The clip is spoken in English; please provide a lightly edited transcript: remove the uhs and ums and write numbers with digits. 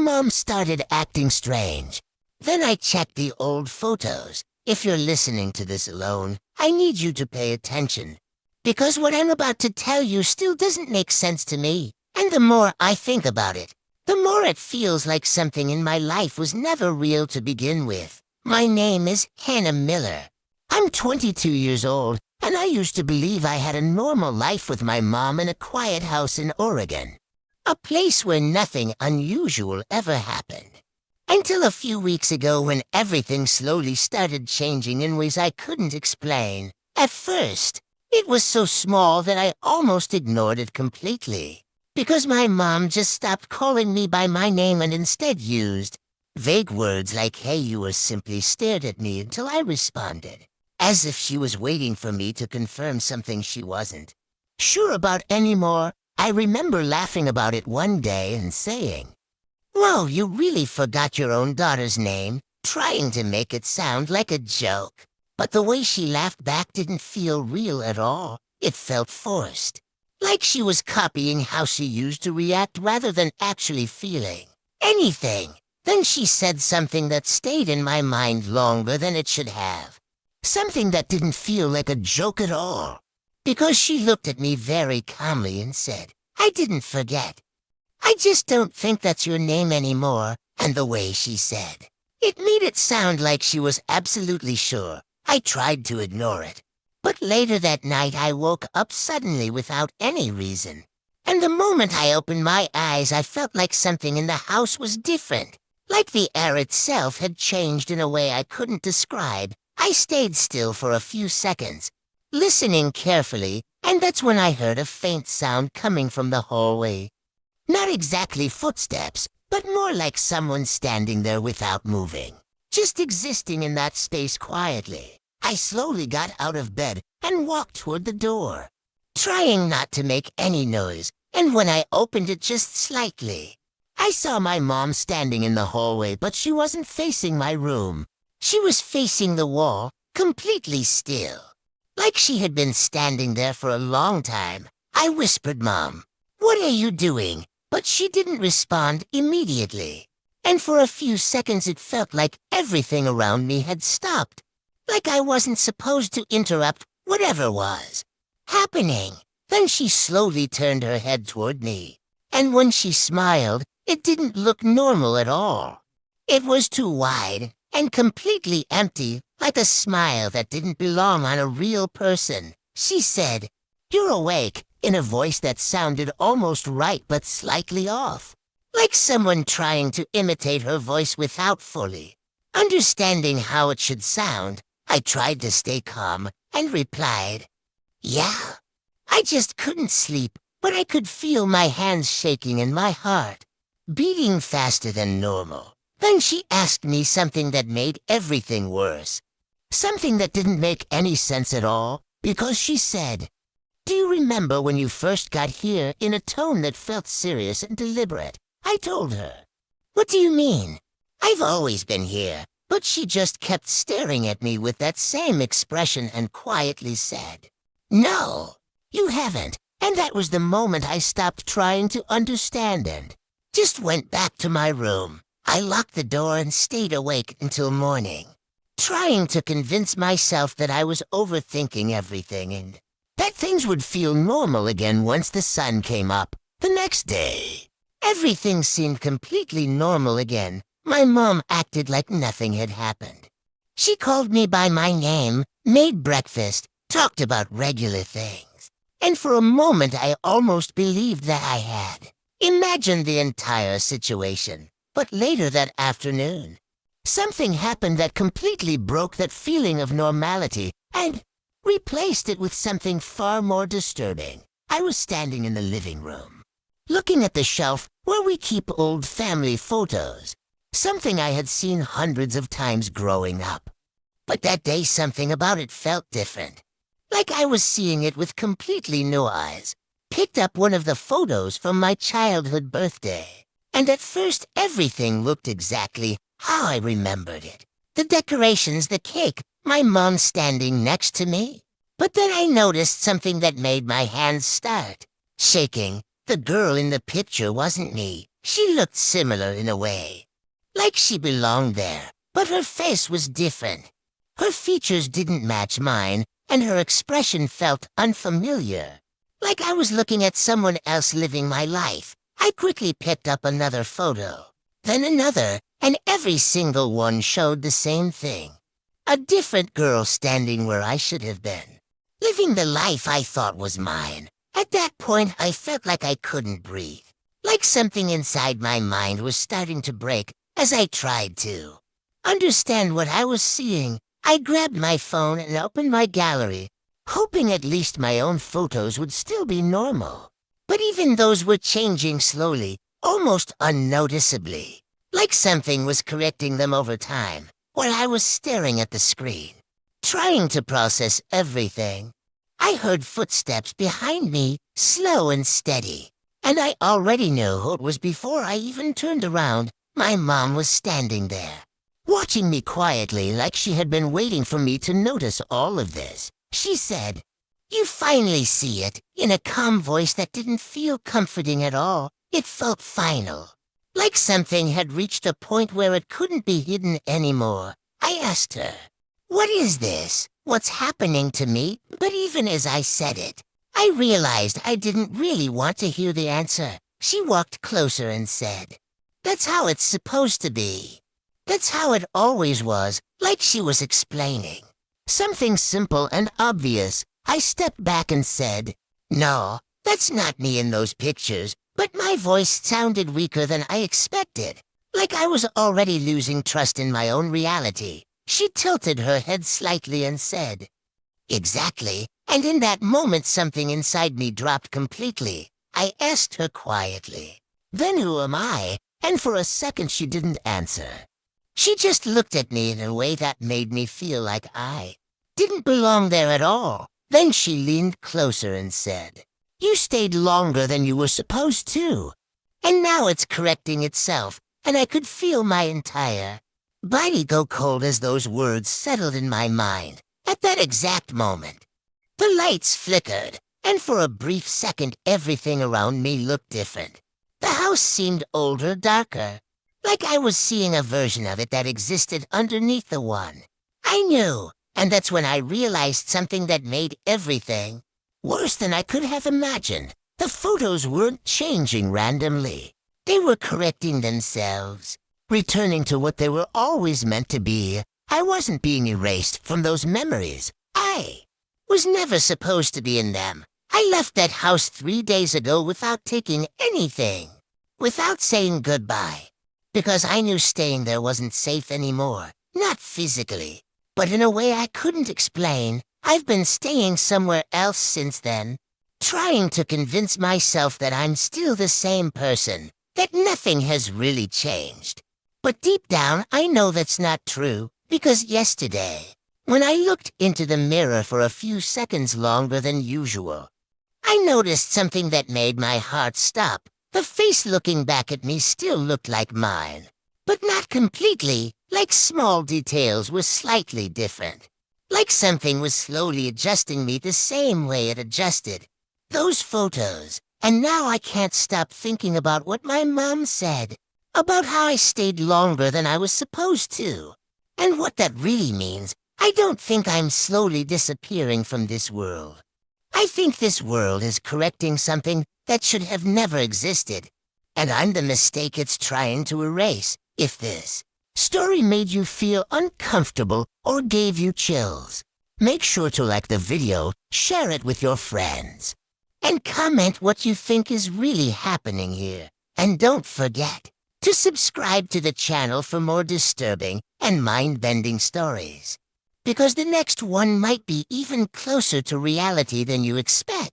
mom started acting strange. Then I checked the old photos. If you're listening to this alone, I need you to pay attention. Because what I'm about to tell you still doesn't make sense to me. And the more I think about it, the more it feels like something in my life was never real to begin with. My name is Hannah Miller. I'm 22 years old, and I used to believe I had a normal life with my mom in a quiet house in Oregon. A place where nothing unusual ever happened. Until a few weeks ago when everything slowly started changing in ways I couldn't explain. At first, it was so small that I almost ignored it completely. Because my mom just stopped calling me by my name and instead used vague words like "hey you," or simply stared at me until I responded, as if she was waiting for me to confirm something she wasn't sure about anymore. I remember laughing about it one day and saying, "Whoa, you really forgot your own daughter's name," trying to make it sound like a joke. But the way she laughed back didn't feel real at all. It felt forced. Like she was copying how she used to react rather than actually feeling anything. Then she said something that stayed in my mind longer than it should have. Something that didn't feel like a joke at all. Because she looked at me very calmly and said, "I didn't forget. I just don't think that's your name anymore." And the way she said it made it sound like she was absolutely sure. I tried to ignore it. But later that night I woke up suddenly without any reason. And the moment I opened my eyes, I felt like something in the house was different. Like the air itself had changed in a way I couldn't describe. I stayed still for a few seconds, listening carefully, and that's when I heard a faint sound coming from the hallway. Not exactly footsteps, but more like someone standing there without moving, just existing in that space quietly. I slowly got out of bed and walked toward the door, trying not to make any noise, and when I opened it just slightly, I saw my mom standing in the hallway, but she wasn't facing my room. She was facing the wall, completely still. Like she had been standing there for a long time. I whispered, "Mom, what are you doing?" But she didn't respond immediately. And for a few seconds it felt like everything around me had stopped. Like I wasn't supposed to interrupt whatever was happening. Then she slowly turned her head toward me. And when she smiled, it didn't look normal at all. It was too wide and completely empty, like a smile that didn't belong on a real person. She said, "You're awake," in a voice that sounded almost right but slightly off. Like someone trying to imitate her voice without fully understanding how it should sound. I tried to stay calm and replied, "Yeah, I just couldn't sleep, but I could feel my hands shaking and my heart beating faster than normal." Then she asked me something that made everything worse. Something that didn't make any sense at all, because she said, "Do you remember when you first got here?" in a tone that felt serious and deliberate. I told her, "What do you mean?" "I've always been here." But she just kept staring at me with that same expression and quietly said, "No, you haven't." And that was the moment I stopped trying to understand and just went back to my room. I locked the door and stayed awake until morning, trying to convince myself that I was overthinking everything and that things would feel normal again once the sun came up. The next day, everything seemed completely normal again. My mom acted like nothing had happened. She called me by my name, made breakfast, talked about regular things. And for a moment I almost believed that I had imagined the entire situation. But later that afternoon, something happened that completely broke that feeling of normality and replaced it with something far more disturbing. I was standing in the living room, looking at the shelf where we keep old family photos, something I had seen hundreds of times growing up. But that day something about it felt different, like I was seeing it with completely new eyes. Picked up one of the photos from my childhood birthday, and at first everything looked exactly how I remembered it. The decorations, the cake, my mom standing next to me. But then I noticed something that made my hands start shaking. The girl in the picture wasn't me. She looked similar in a way. Like she belonged there, but her face was different. Her features didn't match mine, and her expression felt unfamiliar. Like I was looking at someone else living my life. I quickly picked up another photo, then another, and every single one showed the same thing. A different girl standing where I should have been, living the life I thought was mine. At that point, I felt like I couldn't breathe. Like something inside my mind was starting to break as I tried to understand what I was seeing. I grabbed my phone and opened my gallery, hoping at least my own photos would still be normal. But even those were changing slowly, almost unnoticeably. Like something was correcting them over time, while I was staring at the screen, trying to process everything. I heard footsteps behind me, slow and steady, and I already knew who it was before I even turned around. My mom was standing there, watching me quietly like she had been waiting for me to notice all of this. She said, "You finally see it," in a calm voice that didn't feel comforting at all. It felt final, like something had reached a point where it couldn't be hidden anymore. I asked her, "What is this? What's happening to me?" But even as I said it, I realized I didn't really want to hear the answer. She walked closer and said, "That's how it's supposed to be. That's how it always was," like she was explaining something simple and obvious. I stepped back and said, "No, that's not me in those pictures," but my voice sounded weaker than I expected, like I was already losing trust in my own reality. She tilted her head slightly and said, "Exactly," and in that moment something inside me dropped completely. I asked her quietly, "Then who am I?" And for a second she didn't answer. She just looked at me in a way that made me feel like I didn't belong there at all. Then she leaned closer and said, "You stayed longer than you were supposed to." And now it's correcting itself, and I could feel my entire body go cold as those words settled in my mind. At that exact moment, the lights flickered, and for a brief second everything around me looked different. The house seemed older, darker, like I was seeing a version of it that existed underneath the one I knew. And that's when I realized something that made everything worse than I could have imagined. The photos weren't changing randomly. They were correcting themselves, returning to what they were always meant to be. I wasn't being erased from those memories. I was never supposed to be in them. I left that house 3 days ago without taking anything, without saying goodbye, because I knew staying there wasn't safe anymore. Not physically, but in a way I couldn't explain. I've been staying somewhere else since then, trying to convince myself that I'm still the same person, that nothing has really changed. But deep down, I know that's not true, because yesterday, when I looked into the mirror for a few seconds longer than usual, I noticed something that made my heart stop. The face looking back at me still looked like mine, but not completely. Like small details were slightly different. Like something was slowly adjusting me the same way it adjusted those photos. And now I can't stop thinking about what my mom said, about how I stayed longer than I was supposed to, and what that really means. I don't think I'm slowly disappearing from this world. I think this world is correcting something that should have never existed, and I'm the mistake it's trying to erase. If this story made you feel uncomfortable or gave you chills, make sure to like the video, share it with your friends, and comment what you think is really happening here. And don't forget to subscribe to the channel for more disturbing and mind-bending stories, because the next one might be even closer to reality than you expect.